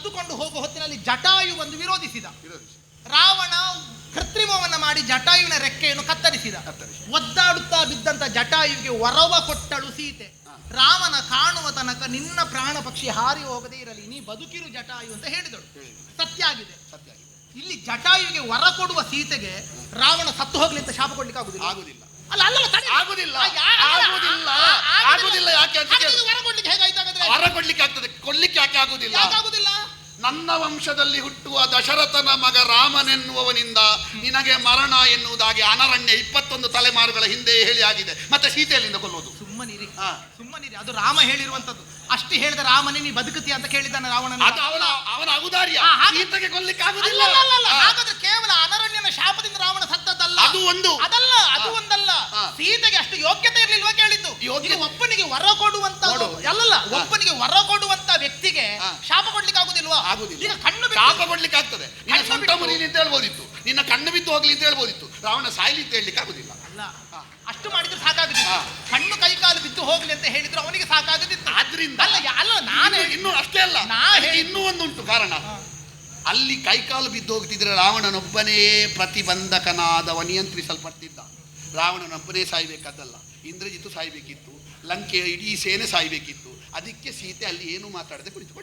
ಹೊತ್ತುಕೊಂಡು ಹೋಗುವ ಹೊತ್ತಿನಲ್ಲಿ ಜಟಾಯು ಬಂದು ವಿರೋಧಿಸಿದ. ರಾವಣ ಕೃತ್ರಿಮವನ್ನ ಮಾಡಿ ಜಟಾಯುವಿನ ರೆಕ್ಕೆಯನ್ನು ಕತ್ತರಿಸಿದ. ಒದ್ದಾಡುತ್ತಾ ಬಿದ್ದಂತ ಜಟಾಯುವಿಗೆ ವರವ ಕೊಟ್ಟಳು ಸೀತೆ. ರಾಮನ ಕಾಣುವ ತನಕ ನಿನ್ನ ಪ್ರಾಣ ಪಕ್ಷಿ ಹಾರಿ ಹೋಗದೇ ಇರಲಿ, ನೀ ಬದುಕಿರು ಜಟಾಯು ಅಂತ ಹೇಳಿದಳು. ಸತ್ಯ ಆಗಿದೆ. ಇಲ್ಲಿ ಜಟಾಯುವಿಗೆ ವರ ಕೊಡುವ ಸೀತೆಗೆ ರಾವಣ ಸತ್ತು ಹೋಗ್ಲಿ ಅಂತ ಶಾಪ ಕೊಡ್ಲಿಕ್ಕೆ ಆಗುದಿಲ್ಲ. ಅಲ್ಲ ಅಲ್ಲ ಆಗುದಿಲ್ಲ. ಯಾಕೆ ವರ ಕೊಡ್ಲಿಕ್ಕೆ ಹೇಗಾಯ್ತಾಗದ್ರೆ? ವರ ಕೊಡ್ಲಿಕ್ಕೆ ಆಗ್ತದೆ, ಕೊಡ್ಲಿಕ್ಕೆ ಯಾಕೆ ಆಗುದಿಲ್ಲ? ನನ್ನ ವಂಶದಲ್ಲಿ ಹುಟ್ಟುವ ದಶರಥನ ಮಗ ರಾಮನೆನ್ನುವವನಿಂದ ನಿನಗೆ ಮರಣ ಎನ್ನುವುದಾಗಿ ಅನರಣ್ಯ 21 ತಲೆಮಾರುಗಳ ಹಿಂದೆ ಹೇಳಿ ಆಗಿದೆ. ಮತ್ತೆ ಸೀತೆಯಲ್ಲಿಂದ ಕೊಲ್ಲೋದು? ಸುಮ್ಮನಿರಿ. ಅದು ರಾಮ ಹೇಳಿರುವಂತದ್ದು. ಅಷ್ಟು ಹೇಳಿದ ರಾಮನೇ ನೀ ಬದುಕುತ್ತೀಯ ಅಂತ ಕೇಳಿದ್ದಾನೆ ರಾವಣನ. ಅದು ಅವನ ಅಗುದಾರ್ಯ. ಸೀತೆಗೆ ಕೊಲ್ಲಿಕ್ಕೆ ಆಗುದಿಲ್ಲ. ಹಾಗಾದ್ರೆ ಕೇವಲ ಅನರಣ್ಯನ ಶಾಪದಿಂದ ರಾವಣ ಸತ್ತದ್ದಲ್ಲ. ಅದು ಒಂದಲ್ಲ. ಸೀತೆಗೆ ಅಷ್ಟು ಯೋಗ್ಯತೆ ಇರ್ಲಿಲ್ವಾ ಕೇಳಿದ್ದು? ಒಬ್ಬನಿಗೆ ವರ ಕೊಡುವಂತ ಒಬ್ಬನಿಗೆ ವರ ಕೊಡುವಂತ ವ್ಯಕ್ತಿಗೆ ಶಾಪ ಕೊಡ್ಲಿಕ್ಕೆ ಆಗುದಿಲ್ವಾ? ಈಗ ಕಣ್ಣು ಶಾಪ ಕೊಡ್ಲಿಕ್ಕೆ ಆಗ್ತದೆ. ನಿನ್ನ ಸೊಂಟ ಮುರಿಲಿ ಅಂತ ಹೇಳ್ಬೋದಿತ್ತು, ನಿನ್ನ ಕಣ್ಣು ಬಿದ್ದು ಹೋಗ್ಲಿ ಅಂತ ಹೇಳ್ಬೋದಿತ್ತು. ರಾವಣ ಸಾಯ್ಲಿ ಅಂತ ಹೇಳಲಿಕ್ಕೆ ಆಗುದಿಲ್ಲ. ಅಲ್ಲ, ಅಷ್ಟು ಮಾಡಿದ್ರೆ ಸಾಕಾಗುದಿತ್ತು. ಕಣ್ಣು ಕೈಕಾಲು ಬಿದ್ದು ಹೋಗ್ಲಿ ಅಂತ ಹೇಳಿದ್ರು ಅವನಿಗೆ ಸಾಕಾಗುದಿತ್ತು. ಆದ್ರಿಂದ ಅಲ್ಲ ನಾನು ಇನ್ನೂ ಅಷ್ಟೇ ಅಲ್ಲ, ಇನ್ನೂ ಒಂದುಂಟು ಕಾರಣ. ಅಲ್ಲಿ ಕೈಕಾಲು ಬಿದ್ದು ಹೋಗ್ತಿದ್ರೆ ರಾವಣನೊಬ್ಬನೇ ಪ್ರತಿಬಂಧಕನಾದವ, ನಿಯಂತ್ರಿಸಲ್ಪಟ್ಟಿದ್ದ. ರಾವಣನೊಬ್ಬನೇ ಸಾಯ್ಬೇಕಾದಲ್ಲ, ಇಂದ್ರಜಿತ್ತು ಸಾಯ್ಬೇಕಿತ್ತು, ಲಂಕೆಯ ಇಡೀ ಸೇನೆ ಸಾಯ್ಬೇಕಿತ್ತು. ಅದಕ್ಕೆ ಸೀತೆ ಅಲ್ಲಿ ಏನು ಮಾತಾಡದೆ ಕುಳಿತು